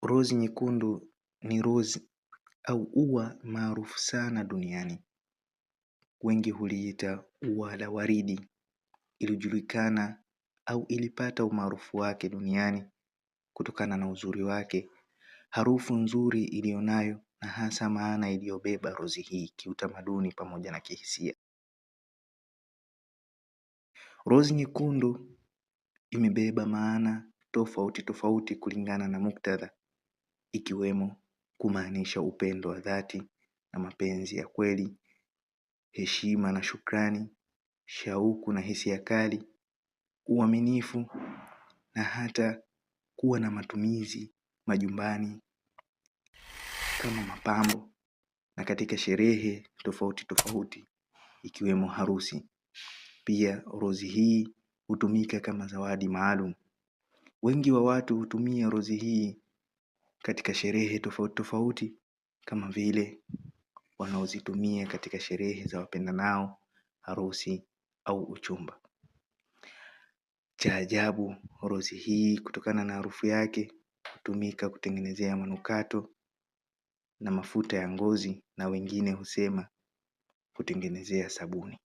Rozi nyekundu ni rozi au ua maarufu sana duniani. Wengi huliita ua la waridi. Ilijulikana au ilipata umaarufu wake duniani kutokana na uzuri wake, harufu nzuri iliyonayo na hasa maana iliyobeba rozi hii kiutamaduni pamoja na kihisia. Rozi nyekundu imebeba maana tofauti tofauti kulingana na muktadha, ikiwemo kumaanisha upendo wa dhati na mapenzi ya kweli, heshima na shukrani, shauku na hisia kali, uaminifu na hata kuwa na matumizi majumbani kama mapambo na katika sherehe tofauti tofauti ikiwemo harusi. Pia rozi hii hutumika kama zawadi maalum. Wengi wa watu hutumia rozi hii katika sherehe tofauti tofauti, kama vile wanaozitumia katika sherehe za wapendanao, harusi au uchumba. Cha ajabu, rozi hii kutokana na harufu yake hutumika kutengenezea manukato na mafuta ya ngozi, na wengine husema kutengenezea sabuni.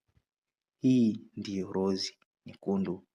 Hii ndiyo rozi nyekundu